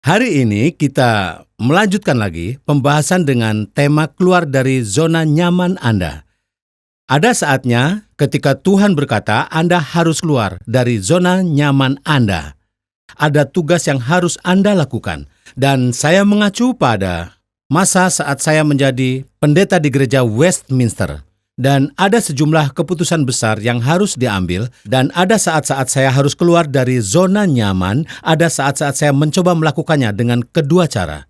Hari ini kita melanjutkan lagi pembahasan dengan tema keluar dari zona nyaman Anda. Ada saatnya ketika Tuhan berkata Anda harus keluar dari zona nyaman Anda. Ada tugas yang harus Anda lakukan. Dan saya mengacu pada masa saat saya menjadi pendeta di gereja Westminster. Dan ada sejumlah keputusan besar yang harus diambil, dan ada saat-saat saya harus keluar dari zona nyaman, ada saat-saat saya mencoba melakukannya dengan kedua cara.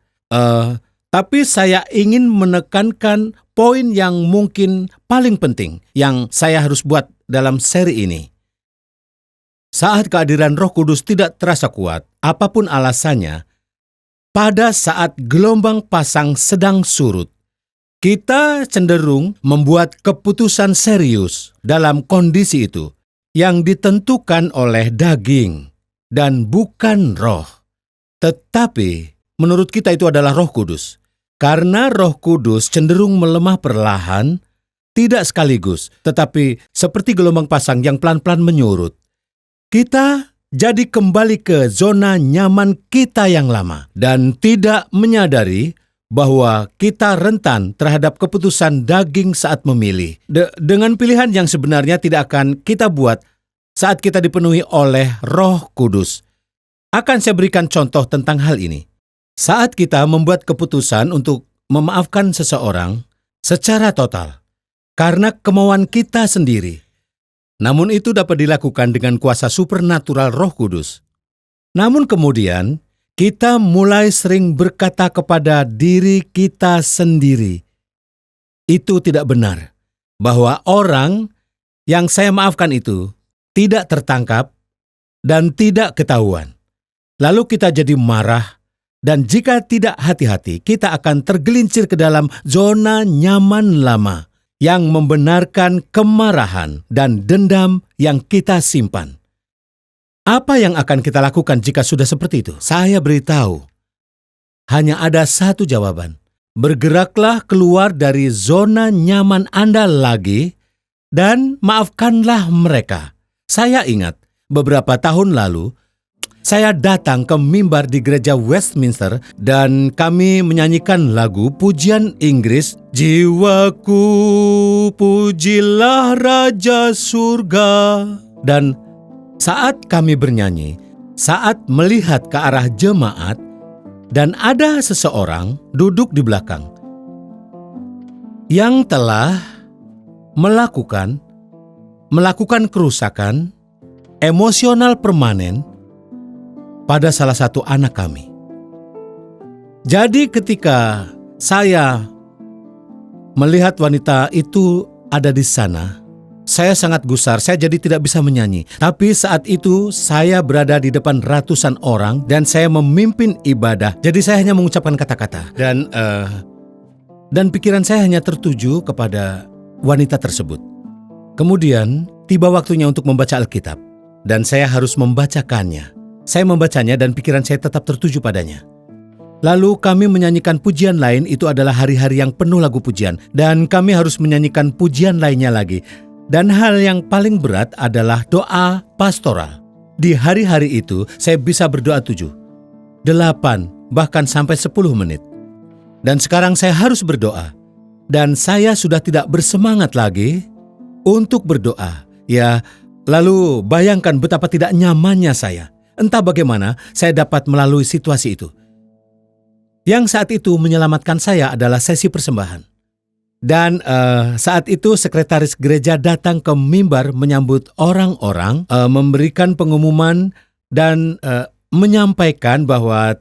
Tapi saya ingin menekankan poin yang mungkin paling penting yang saya harus buat dalam seri ini. Saat kehadiran Roh Kudus tidak terasa kuat, apapun alasannya, pada saat gelombang pasang sedang surut, kita cenderung membuat keputusan serius dalam kondisi itu yang ditentukan oleh daging dan bukan roh. Tetapi menurut kita itu adalah Roh Kudus. Karena Roh Kudus cenderung melemah perlahan, tidak sekaligus, tetapi seperti gelombang pasang yang pelan-pelan menyurut. Kita jadi kembali ke zona nyaman kita yang lama dan tidak menyadari bahwa kita rentan terhadap keputusan daging saat memilih. Dengan pilihan yang sebenarnya tidak akan kita buat saat kita dipenuhi oleh Roh Kudus. Akan saya berikan contoh tentang hal ini. Saat kita membuat keputusan untuk memaafkan seseorang secara total, karena kemauan kita sendiri. Namun itu dapat dilakukan dengan kuasa supernatural Roh Kudus. Namun kemudian, kita mulai sering berkata kepada diri kita sendiri, itu tidak benar, bahwa orang yang saya maafkan itu tidak tertangkap dan tidak ketahuan. Lalu kita jadi marah, dan jika tidak hati-hati, kita akan tergelincir ke dalam zona nyaman lama yang membenarkan kemarahan dan dendam yang kita simpan. Apa yang akan kita lakukan jika sudah seperti itu? Saya beritahu, hanya ada satu jawaban. Bergeraklah keluar dari zona nyaman Anda lagi dan maafkanlah mereka. Saya ingat, beberapa tahun lalu, saya datang ke mimbar di gereja Westminster dan kami menyanyikan lagu pujian Inggris, Jiwaku pujilah Raja Surga. Dan saat kami bernyanyi, saat melihat ke arah jemaat, dan ada seseorang duduk di belakang yang telah melakukan kerusakan emosional permanen pada salah satu anak kami. Jadi ketika saya melihat wanita itu ada di sana, saya sangat gusar, saya jadi tidak bisa menyanyi. Tapi saat itu saya berada di depan ratusan orang dan saya memimpin ibadah. Jadi saya hanya mengucapkan kata-kata. Dan pikiran saya hanya tertuju kepada wanita tersebut. Kemudian tiba waktunya untuk membaca Alkitab. Dan saya harus membacakannya. Saya membacanya dan pikiran saya tetap tertuju padanya. Lalu kami menyanyikan pujian lain, itu adalah hari-hari yang penuh lagu pujian. Dan kami harus menyanyikan pujian lainnya lagi. Dan hal yang paling berat adalah doa pastoral. Di hari-hari itu, saya bisa berdoa 7, 8, bahkan sampai 10 menit. Dan sekarang saya harus berdoa. Dan saya sudah tidak bersemangat lagi untuk berdoa. Ya, lalu bayangkan betapa tidak nyamannya saya. Entah bagaimana saya dapat melalui situasi itu. Yang saat itu menyelamatkan saya adalah sesi persembahan. Dan saat itu sekretaris gereja datang ke mimbar menyambut orang-orang, memberikan pengumuman dan menyampaikan bahwa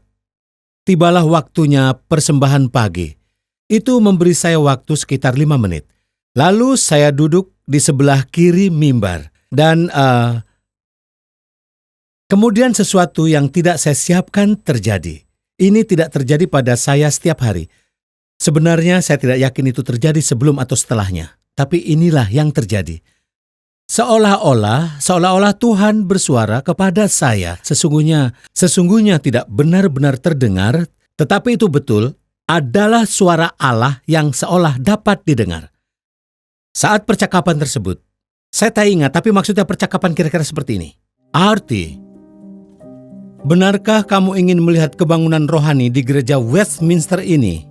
tibalah waktunya persembahan pagi. Itu memberi saya waktu sekitar 5 menit. Lalu saya duduk di sebelah kiri mimbar dan kemudian sesuatu yang tidak saya siapkan terjadi. Ini tidak terjadi pada saya setiap hari. Sebenarnya saya tidak yakin itu terjadi sebelum atau setelahnya. Tapi inilah yang terjadi. Seolah-olah Tuhan bersuara kepada saya. Sesungguhnya tidak benar-benar terdengar, tetapi itu betul adalah suara Allah yang seolah dapat didengar. Saat percakapan tersebut, saya tak ingat, tapi maksudnya percakapan kira-kira seperti ini. Arti, benarkah kamu ingin melihat kebangunan rohani di gereja Westminster ini?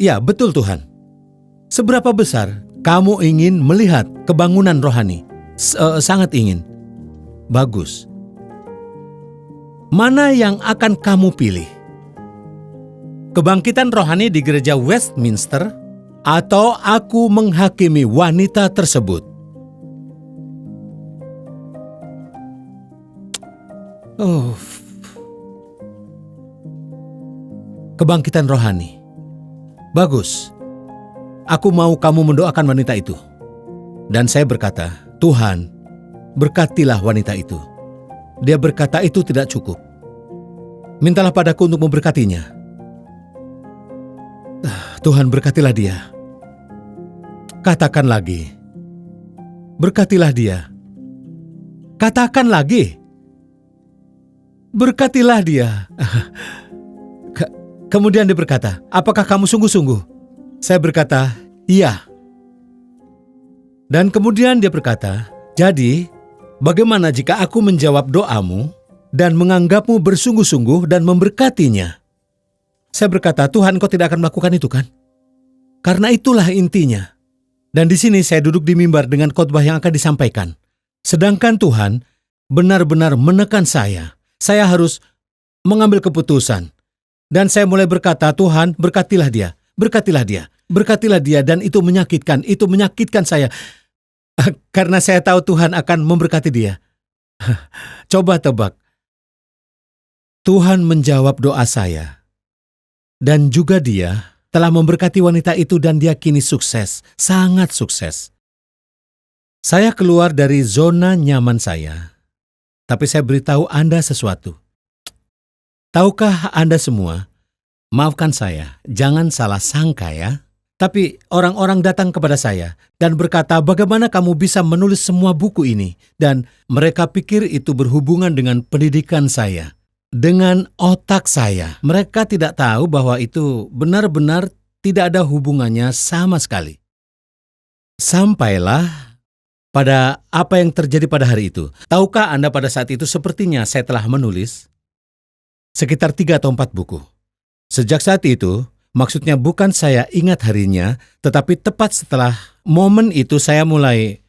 Ya, betul Tuhan. Seberapa besar kamu ingin melihat kebangunan rohani? Sangat ingin. Bagus. Mana yang akan kamu pilih? Kebangkitan rohani di gereja Westminster atau aku menghakimi wanita tersebut? Oh, kebangkitan rohani. Bagus. Aku mau kamu mendoakan wanita itu. Dan saya berkata, Tuhan, berkatilah wanita itu. Dia berkata itu tidak cukup. Mintalah padaku untuk memberkatinya. Tuhan, berkatilah dia. Katakan lagi. Berkatilah dia. Katakan lagi. Berkatilah dia. Kemudian dia berkata, apakah kamu sungguh-sungguh? Saya berkata, iya. Dan kemudian dia berkata, jadi bagaimana jika aku menjawab doamu dan menganggapmu bersungguh-sungguh dan memberkatinya? Saya berkata, Tuhan, Kau tidak akan melakukan itu kan? Karena itulah intinya. Dan di sini saya duduk di mimbar dengan khotbah yang akan disampaikan. Sedangkan Tuhan benar-benar menekan saya. Saya harus mengambil keputusan. Dan saya mulai berkata, Tuhan, berkatilah dia, berkatilah dia, berkatilah dia. Dan itu menyakitkan saya. Karena saya tahu Tuhan akan memberkati dia. Coba tebak. Tuhan menjawab doa saya. Dan juga dia telah memberkati wanita itu dan dia kini sukses, sangat sukses. Saya keluar dari zona nyaman saya. Tapi saya beritahu Anda sesuatu. Tahukah Anda semua, maafkan saya, jangan salah sangka ya. Tapi orang-orang datang kepada saya dan berkata, bagaimana kamu bisa menulis semua buku ini? Dan mereka pikir itu berhubungan dengan pendidikan saya, dengan otak saya. Mereka tidak tahu bahwa itu benar-benar tidak ada hubungannya sama sekali. Sampailah pada apa yang terjadi pada hari itu. Tahukah Anda pada saat itu sepertinya saya telah menulis sekitar 3 atau 4 buku. Sejak saat itu, maksudnya bukan saya ingat harinya, tetapi tepat setelah momen itu saya mulai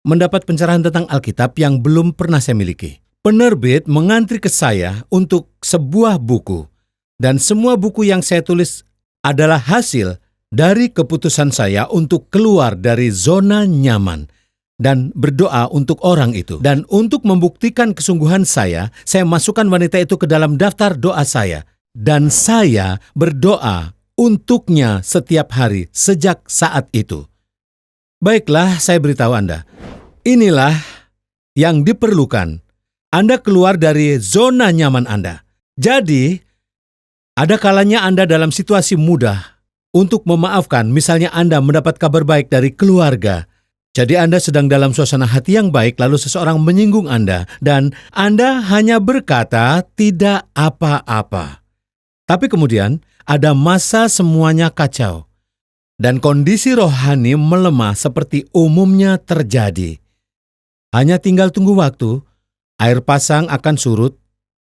mendapat pencerahan tentang Alkitab yang belum pernah saya miliki. Penerbit mengantri ke saya untuk sebuah buku, dan semua buku yang saya tulis adalah hasil dari keputusan saya untuk keluar dari zona nyaman dan berdoa untuk orang itu. Dan untuk membuktikan kesungguhan saya masukkan wanita itu ke dalam daftar doa saya. Dan saya berdoa untuknya setiap hari sejak saat itu. Baiklah, saya beritahu Anda. Inilah yang diperlukan. Anda keluar dari zona nyaman Anda. Jadi, ada kalanya Anda dalam situasi mudah untuk memaafkan. Misalnya Anda mendapat kabar baik dari keluarga. Jadi Anda sedang dalam suasana hati yang baik, lalu seseorang menyinggung Anda, dan Anda hanya berkata tidak apa-apa. Tapi kemudian ada masa semuanya kacau, dan kondisi rohani melemah seperti umumnya terjadi. Hanya tinggal tunggu waktu, air pasang akan surut,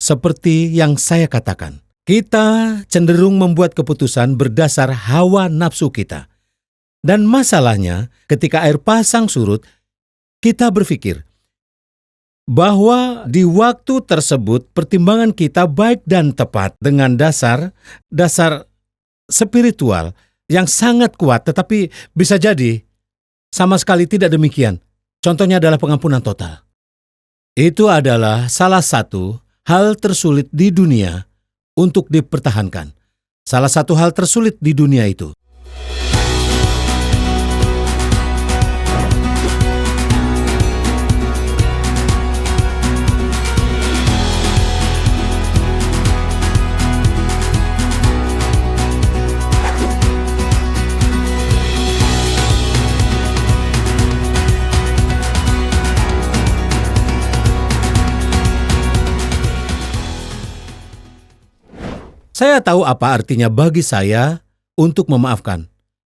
seperti yang saya katakan. Kita cenderung membuat keputusan berdasar hawa nafsu kita. Dan masalahnya, ketika air pasang surut, kita berpikir bahwa di waktu tersebut pertimbangan kita baik dan tepat dengan dasar spiritual yang sangat kuat, tetapi bisa jadi sama sekali tidak demikian. Contohnya adalah pengampunan total. Itu adalah salah satu hal tersulit di dunia untuk dipertahankan. Salah satu hal tersulit di dunia itu. Saya tahu apa artinya bagi saya untuk memaafkan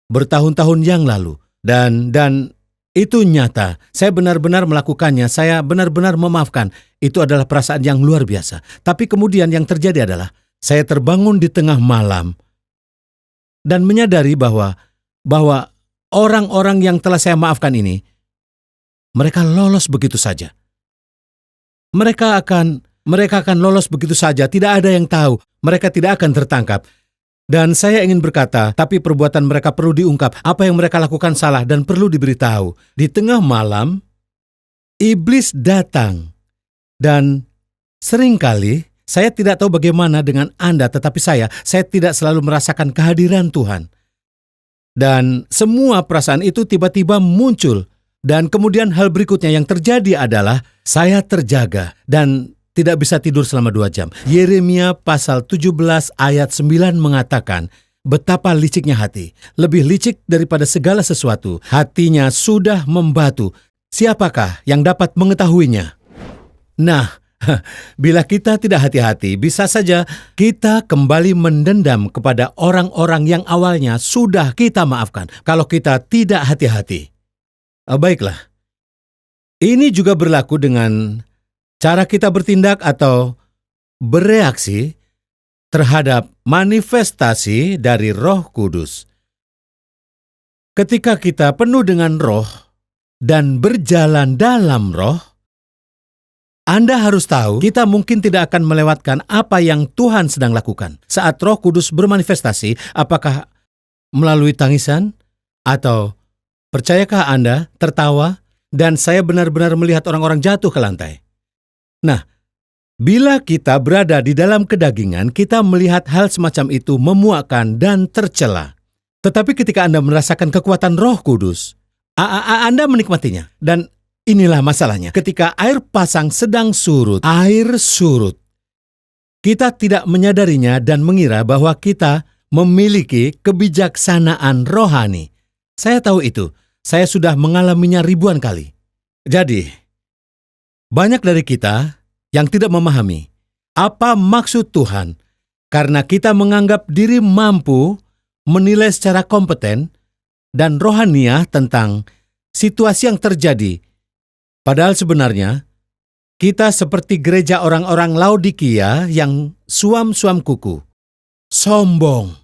bertahun-tahun yang lalu. Dan Itu nyata. Saya benar-benar melakukannya. Saya benar-benar memaafkan. Itu adalah perasaan yang luar biasa. Tapi kemudian yang terjadi adalah saya terbangun di tengah malam dan menyadari bahwa orang-orang yang telah saya maafkan ini, mereka lolos begitu saja. Mereka akan lolos begitu saja. Tidak ada yang tahu. Mereka tidak akan tertangkap. Dan saya ingin berkata, tapi perbuatan mereka perlu diungkap. Apa yang mereka lakukan salah dan perlu diberitahu. Di tengah malam, iblis datang. Dan seringkali, saya tidak tahu bagaimana dengan Anda, tetapi saya tidak selalu merasakan kehadiran Tuhan. Dan semua perasaan itu tiba-tiba muncul. Dan kemudian hal berikutnya yang terjadi adalah saya terjaga dan tidak bisa tidur selama 2 jam. Yeremia pasal 17 ayat 9 mengatakan, betapa liciknya hati, lebih licik daripada segala sesuatu. Hatinya sudah membatu. Siapakah yang dapat mengetahuinya? Nah, bila kita tidak hati-hati, bisa saja kita kembali mendendam kepada orang-orang yang awalnya sudah kita maafkan. Kalau kita tidak hati-hati. Baiklah, ini juga berlaku dengan cara kita bertindak atau bereaksi terhadap manifestasi dari Roh Kudus. Ketika kita penuh dengan Roh dan berjalan dalam Roh, Anda harus tahu kita mungkin tidak akan melewatkan apa yang Tuhan sedang lakukan. Saat Roh Kudus bermanifestasi, apakah melalui tangisan atau percayakah Anda tertawa dan saya benar-benar melihat orang-orang jatuh ke lantai? Nah, bila kita berada di dalam kedagingan, kita melihat hal semacam itu memuakkan dan tercela. Tetapi ketika Anda merasakan kekuatan Roh Kudus, Anda menikmatinya. Dan inilah masalahnya. Ketika air pasang sedang surut, kita tidak menyadarinya dan mengira bahwa kita memiliki kebijaksanaan rohani. Saya tahu itu. Saya sudah mengalaminya ribuan kali. Jadi, banyak dari kita yang tidak memahami apa maksud Tuhan karena kita menganggap diri mampu menilai secara kompeten dan rohaniah tentang situasi yang terjadi. Padahal sebenarnya, kita seperti gereja orang-orang Laodikia yang suam-suam kuku. Sombong.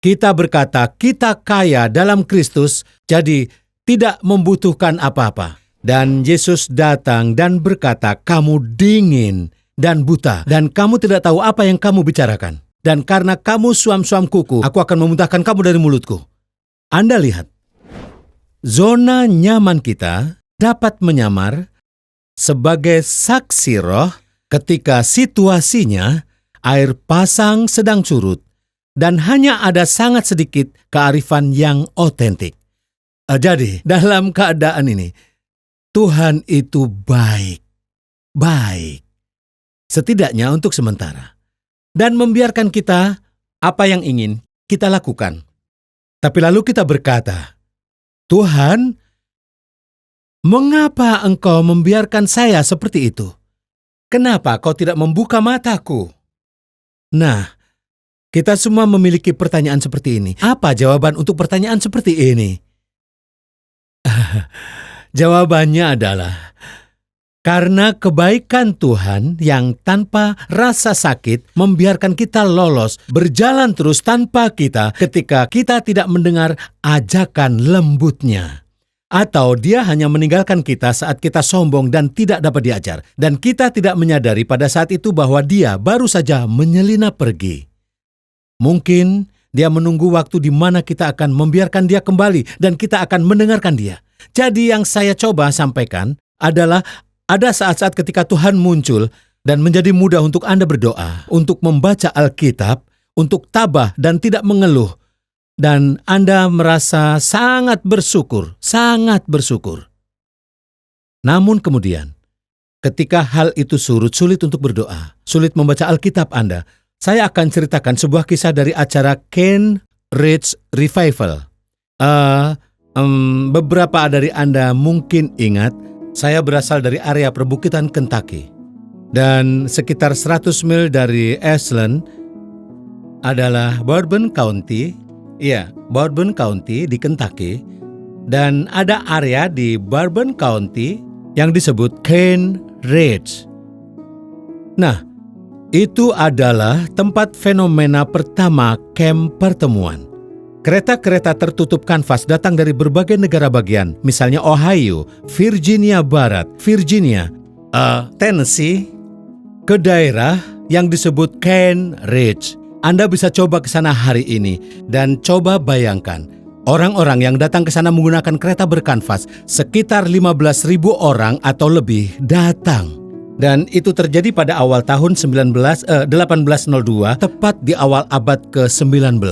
Kita berkata kita kaya dalam Kristus, jadi tidak membutuhkan apa-apa. Dan Yesus datang dan berkata, kamu dingin dan buta, dan kamu tidak tahu apa yang kamu bicarakan. Dan karena kamu suam-suam kuku, aku akan memuntahkan kamu dari mulutku. Anda lihat, zona nyaman kita dapat menyamar sebagai saksi roh ketika situasinya air pasang sedang surut dan hanya ada sangat sedikit kearifan yang otentik. Jadi, dalam keadaan ini, Tuhan itu baik. Setidaknya untuk sementara. Dan membiarkan kita apa yang ingin kita lakukan. Tapi lalu kita berkata, Tuhan, mengapa Engkau membiarkan saya seperti itu? Kenapa Kau tidak membuka mataku? Nah, kita semua memiliki pertanyaan seperti ini. Apa jawaban untuk pertanyaan seperti ini? Jawabannya adalah karena kebaikan Tuhan yang tanpa rasa sakit membiarkan kita lolos, berjalan terus tanpa kita ketika kita tidak mendengar ajakan lembutnya. Atau dia hanya meninggalkan kita saat kita sombong dan tidak dapat diajar. Dan kita tidak menyadari pada saat itu bahwa dia baru saja menyelinap pergi. Mungkin dia menunggu waktu di mana kita akan membiarkan dia kembali dan kita akan mendengarkan dia. Jadi yang saya coba sampaikan adalah ada saat-saat ketika Tuhan muncul dan menjadi mudah untuk Anda berdoa, untuk membaca Alkitab, untuk tabah dan tidak mengeluh. Dan Anda merasa sangat bersyukur. Namun kemudian, ketika hal itu sulit untuk berdoa, sulit membaca Alkitab Anda, saya akan ceritakan sebuah kisah dari acara Ken Ridge Revival. Beberapa dari Anda mungkin ingat, saya berasal dari area perbukitan Kentucky. Dan sekitar 100 mil dari Ashland adalah Bourbon County. Iya, Bourbon County di Kentucky. Dan ada area di Bourbon County yang disebut Cane Ridge. Nah, itu adalah tempat fenomena pertama camp pertemuan. Kereta-kereta tertutup kanvas datang dari berbagai negara bagian, misalnya Ohio, Virginia Barat, Virginia, Tennessee, ke daerah yang disebut Cane Ridge. Anda bisa coba ke sana hari ini dan coba bayangkan, orang-orang yang datang ke sana menggunakan kereta berkanvas, sekitar 15.000 orang atau lebih datang. Dan itu terjadi pada awal tahun 1802, tepat di awal abad ke-19.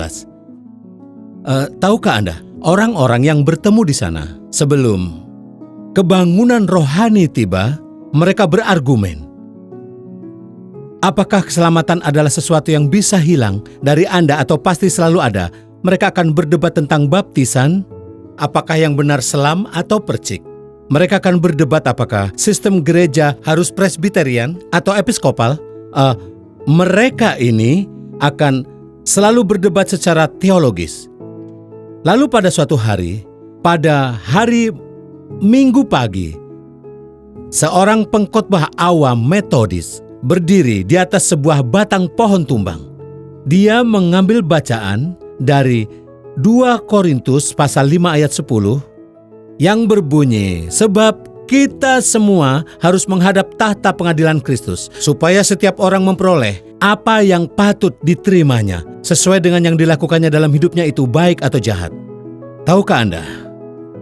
Tahukah Anda, orang-orang yang bertemu di sana sebelum kebangunan rohani tiba, mereka berargumen. Apakah keselamatan adalah sesuatu yang bisa hilang dari Anda atau pasti selalu ada? Mereka akan berdebat tentang baptisan, apakah yang benar selam atau percik. Mereka akan berdebat apakah sistem gereja harus presbiterian atau episkopal. Mereka ini akan selalu berdebat secara teologis. Lalu pada suatu hari, pada hari Minggu pagi, seorang pengkhotbah awam Metodis berdiri di atas sebuah batang pohon tumbang. Dia mengambil bacaan dari 2 Korintus pasal 5 ayat 10 yang berbunyi, sebab kita semua harus menghadap tahta pengadilan Kristus, supaya setiap orang memperoleh apa yang patut diterimanya, sesuai dengan yang dilakukannya dalam hidupnya itu baik atau jahat. Tahukah Anda,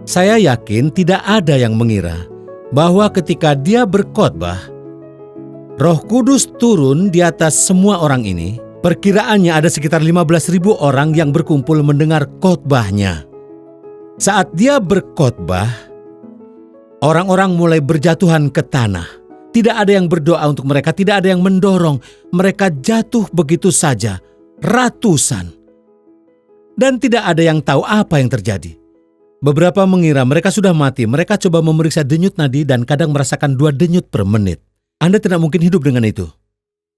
saya yakin tidak ada yang mengira bahwa ketika dia berkhotbah, Roh Kudus turun di atas semua orang ini. Perkiraannya ada sekitar 15.000 orang yang berkumpul mendengar khotbahnya. Saat dia berkhotbah, orang-orang mulai berjatuhan ke tanah. Tidak ada yang berdoa untuk mereka, tidak ada yang mendorong. Mereka jatuh begitu saja, ratusan. Dan tidak ada yang tahu apa yang terjadi. Beberapa mengira mereka sudah mati. Mereka coba memeriksa denyut nadi dan kadang merasakan 2 denyut per menit. Anda tidak mungkin hidup dengan itu.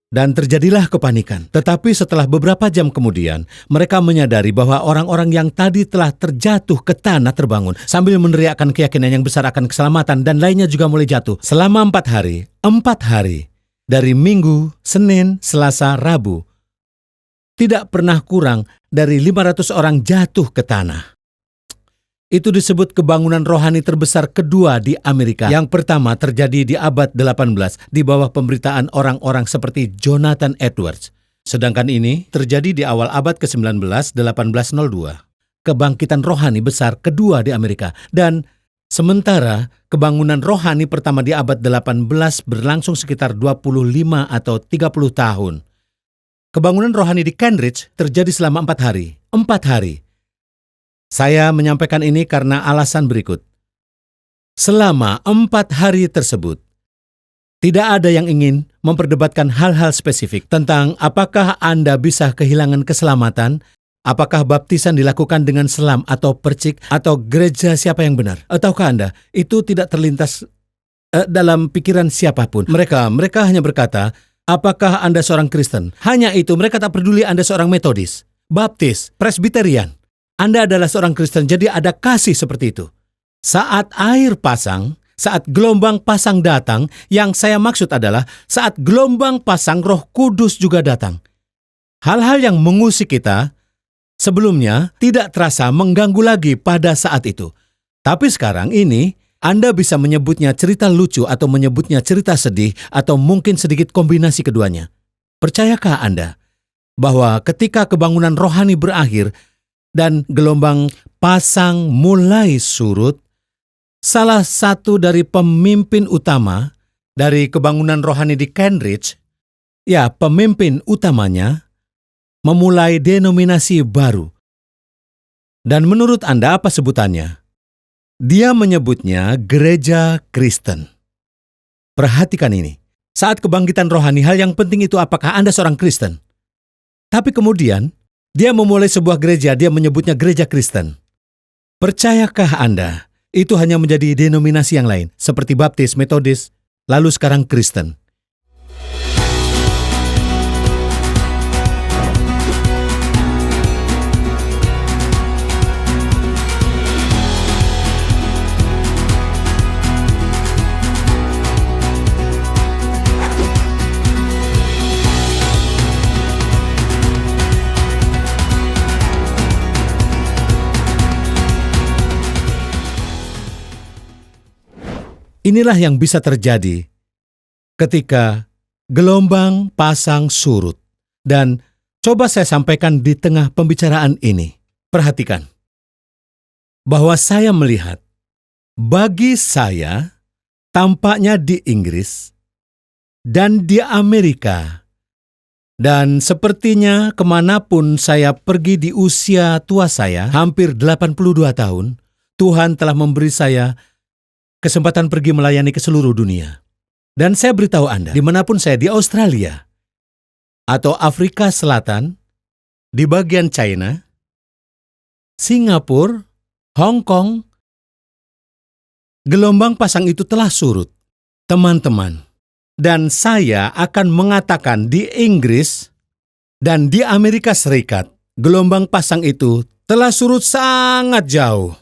Dan terjadilah kepanikan. Tetapi setelah beberapa jam kemudian, mereka menyadari bahwa orang-orang yang tadi telah terjatuh ke tanah terbangun sambil meneriakkan keyakinan yang besar akan keselamatan, dan lainnya juga mulai jatuh. Selama 4 hari, dari Minggu, Senin, Selasa, Rabu, tidak pernah kurang dari 500 orang jatuh ke tanah. Itu disebut kebangunan rohani terbesar kedua di Amerika. Yang pertama terjadi di abad 18 di bawah pemberitaan orang-orang seperti Jonathan Edwards. Sedangkan ini terjadi di awal abad ke-19, 1802. Kebangkitan rohani besar kedua di Amerika. Dan sementara kebangunan rohani pertama di abad 18 berlangsung sekitar 25 atau 30 tahun. Kebangunan rohani di Cane Ridge terjadi selama 4 hari. 4 hari. Saya menyampaikan ini karena alasan berikut. Selama 4 hari tersebut, tidak ada yang ingin memperdebatkan hal-hal spesifik tentang apakah Anda bisa kehilangan keselamatan, apakah baptisan dilakukan dengan selam atau percik, atau gereja siapa yang benar. Tahukah Anda, itu tidak terlintas dalam pikiran siapapun. Mereka hanya berkata, apakah Anda seorang Kristen? Hanya itu, mereka tak peduli Anda seorang Metodis, Baptis, Presbiterian. Anda adalah seorang Kristen, jadi ada kasih seperti itu. Saat air pasang, saat gelombang pasang datang, yang saya maksud adalah saat gelombang pasang Roh Kudus juga datang. Hal-hal yang mengusik kita sebelumnya tidak terasa mengganggu lagi pada saat itu. Tapi sekarang ini, Anda bisa menyebutnya cerita lucu atau menyebutnya cerita sedih atau mungkin sedikit kombinasi keduanya. Percayakah Anda bahwa ketika kebangunan rohani berakhir, dan gelombang pasang mulai surut, salah satu dari pemimpin utama dari kebangunan rohani di Cane Ridge, pemimpin utamanya, memulai denominasi baru. Dan menurut Anda apa sebutannya? Dia menyebutnya Gereja Kristen. Perhatikan ini. Saat kebangkitan rohani, hal yang penting itu apakah Anda seorang Kristen. Tapi kemudian, dia memulai sebuah gereja, dia menyebutnya Gereja Kristen. Percayakah Anda, itu hanya menjadi denominasi yang lain, seperti Baptis, Metodis, lalu sekarang Kristen? Inilah yang bisa terjadi ketika gelombang pasang surut. Dan coba saya sampaikan di tengah pembicaraan ini. Perhatikan, bahwa saya melihat, bagi saya, tampaknya di Inggris dan di Amerika, dan sepertinya kemanapun saya pergi di usia tua saya, hampir 82 tahun, Tuhan telah memberi saya kesempatan pergi melayani ke seluruh dunia. Dan saya beritahu Anda, dimanapun saya, di Australia, atau Afrika Selatan, di bagian China, Singapura, Hong Kong, gelombang pasang itu telah surut. Teman-teman, dan saya akan mengatakan di Inggris dan di Amerika Serikat, gelombang pasang itu telah surut sangat jauh.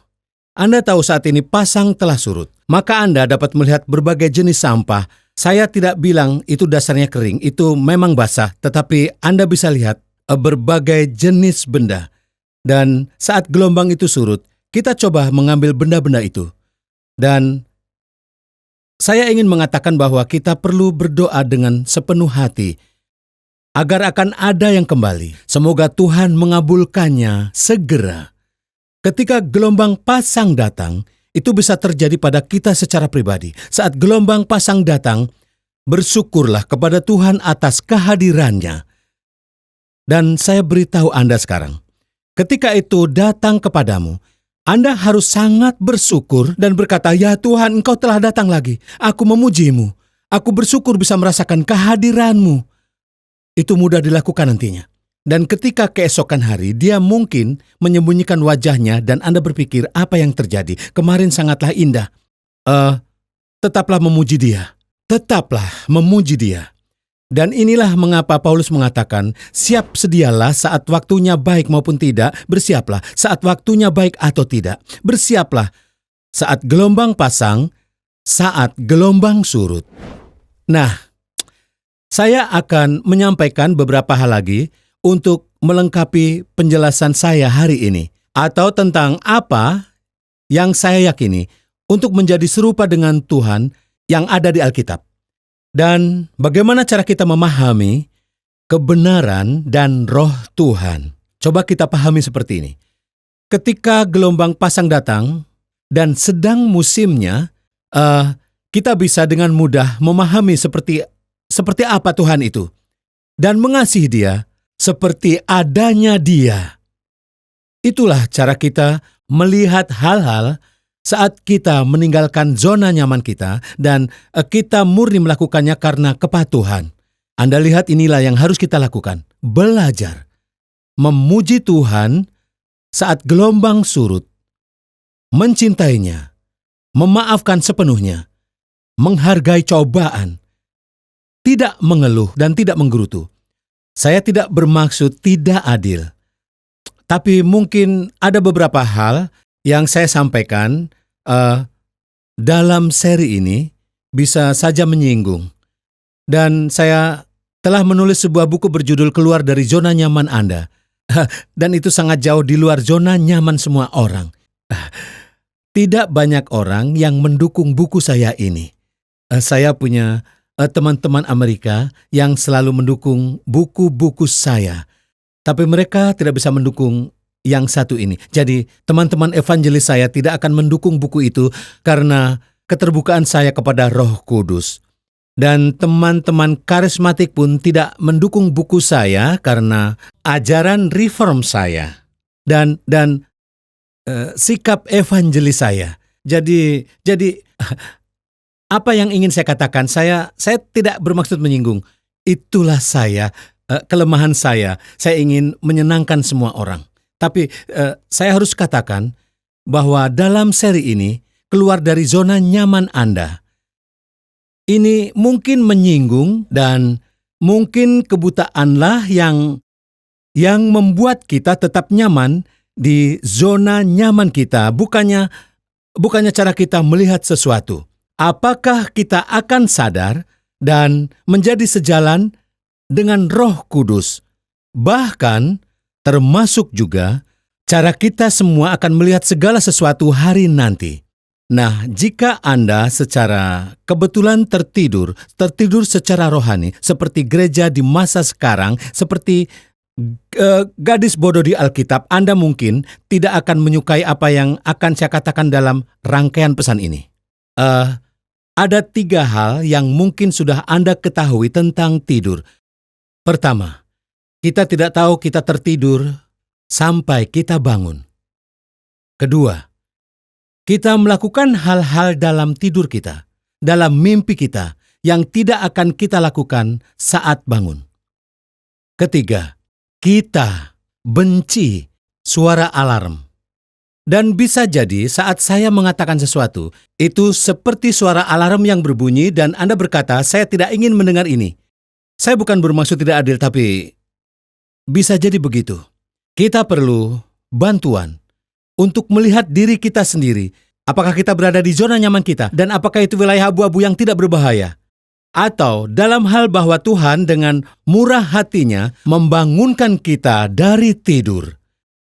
Anda tahu saat ini pasang telah surut, maka Anda dapat melihat berbagai jenis sampah. Saya tidak bilang itu dasarnya kering, itu memang basah, tetapi Anda bisa lihat berbagai jenis benda. Dan saat gelombang itu surut, kita coba mengambil benda-benda itu. Dan saya ingin mengatakan bahwa kita perlu berdoa dengan sepenuh hati agar akan ada yang kembali. Semoga Tuhan mengabulkannya segera. Ketika gelombang pasang datang, itu bisa terjadi pada kita secara pribadi. Saat gelombang pasang datang, bersyukurlah kepada Tuhan atas kehadirannya. Dan saya beritahu Anda sekarang, ketika itu datang kepadamu, Anda harus sangat bersyukur dan berkata, "Ya Tuhan, Engkau telah datang lagi. Aku memuji-Mu. Aku bersyukur bisa merasakan kehadiran-Mu." Itu mudah dilakukan nantinya. Dan ketika keesokan hari, dia mungkin menyembunyikan wajahnya dan Anda berpikir, apa yang terjadi? Kemarin sangatlah indah. Tetaplah memuji dia. Tetaplah memuji dia. Dan inilah mengapa Paulus mengatakan, siap sedialah saat waktunya baik maupun tidak, bersiaplah. Saat waktunya baik atau tidak, bersiaplah. Saat gelombang pasang, saat gelombang surut. Nah, saya akan menyampaikan beberapa hal lagi untuk melengkapi penjelasan saya hari ini, atau tentang apa yang saya yakini untuk menjadi serupa dengan Tuhan yang ada di Alkitab. Dan bagaimana cara kita memahami kebenaran dan roh Tuhan. Coba kita pahami seperti ini. Ketika gelombang pasang datang dan sedang musimnya, kita bisa dengan mudah memahami seperti apa Tuhan itu. Dan mengasihi Dia seperti adanya Dia. Itulah cara kita melihat hal-hal saat kita meninggalkan zona nyaman kita dan kita murni melakukannya karena kepatuhan. Anda lihat, inilah yang harus kita lakukan. Belajar memuji Tuhan saat gelombang surut, mencintainya, memaafkan sepenuhnya, menghargai cobaan, tidak mengeluh dan tidak menggerutu. Saya tidak bermaksud tidak adil, tapi mungkin ada beberapa hal yang saya sampaikan dalam seri ini bisa saja menyinggung. Dan saya telah menulis sebuah buku berjudul Keluar dari Zona Nyaman Anda. Dan itu sangat jauh di luar zona nyaman semua orang. Tidak banyak orang yang mendukung buku saya ini. Saya punya teman-teman Amerika yang selalu mendukung buku-buku saya. Tapi mereka tidak bisa mendukung yang satu ini. Jadi teman-teman evangelis saya tidak akan mendukung buku itu karena keterbukaan saya kepada Roh Kudus. Dan teman-teman karismatik pun tidak mendukung buku saya karena ajaran reform saya. Dan sikap evangelis saya. Jadi apa yang ingin saya katakan, saya tidak bermaksud menyinggung. Itulah saya, kelemahan saya. Saya ingin menyenangkan semua orang. Tapi saya harus katakan bahwa dalam seri ini, keluar dari zona nyaman Anda, ini mungkin menyinggung dan mungkin kebutaanlah yang membuat kita tetap nyaman di zona nyaman kita. Bukannya cara kita melihat sesuatu. Apakah kita akan sadar dan menjadi sejalan dengan Roh Kudus? Bahkan termasuk juga cara kita semua akan melihat segala sesuatu hari nanti. Nah, jika Anda secara kebetulan tertidur secara rohani, seperti gereja di masa sekarang, seperti gadis bodoh di Alkitab, Anda mungkin tidak akan menyukai apa yang akan saya katakan dalam rangkaian pesan ini. Ada 3 hal yang mungkin sudah Anda ketahui tentang tidur. Pertama, kita tidak tahu kita tertidur sampai kita bangun. Kedua, kita melakukan hal-hal dalam tidur kita, dalam mimpi kita, yang tidak akan kita lakukan saat bangun. Ketiga, kita benci suara alarm. Dan bisa jadi saat saya mengatakan sesuatu, itu seperti suara alarm yang berbunyi dan Anda berkata, saya tidak ingin mendengar ini. Saya bukan bermaksud tidak adil, tapi bisa jadi begitu. Kita perlu bantuan untuk melihat diri kita sendiri. Apakah kita berada di zona nyaman kita? Dan apakah itu wilayah abu-abu yang tidak berbahaya? Atau dalam hal bahwa Tuhan dengan murah hatinya membangunkan kita dari tidur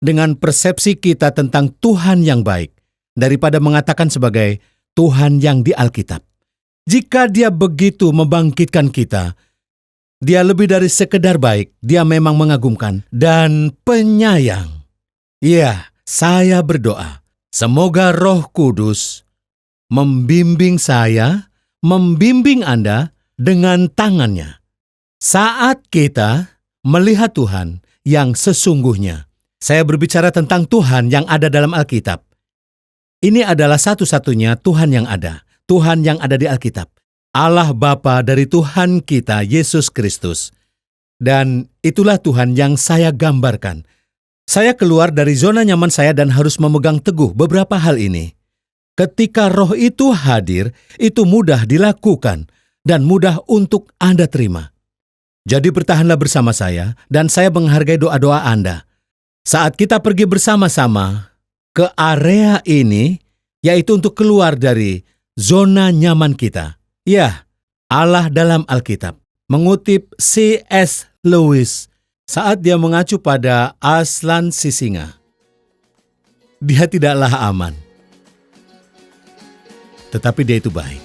dengan persepsi kita tentang Tuhan yang baik, daripada mengatakan sebagai Tuhan yang di Alkitab. Jika Dia begitu membangkitkan kita, Dia lebih dari sekedar baik, Dia memang mengagumkan dan penyayang. Ya, saya berdoa, semoga Roh Kudus membimbing saya, membimbing Anda dengan tangannya. Saat kita melihat Tuhan yang sesungguhnya, saya berbicara tentang Tuhan yang ada dalam Alkitab. Ini adalah satu-satunya Tuhan yang ada di Alkitab. Allah Bapa dari Tuhan kita, Yesus Kristus. Dan itulah Tuhan yang saya gambarkan. Saya keluar dari zona nyaman saya dan harus memegang teguh beberapa hal ini. Ketika Roh itu hadir, itu mudah dilakukan dan mudah untuk Anda terima. Jadi bertahanlah bersama saya dan saya menghargai doa-doa Anda. Saat kita pergi bersama-sama ke area ini, yaitu untuk keluar dari zona nyaman kita. Ya, Allah dalam Alkitab mengutip C.S. Lewis saat dia mengacu pada Aslan si singa. Dia tidaklah aman, tetapi dia itu baik.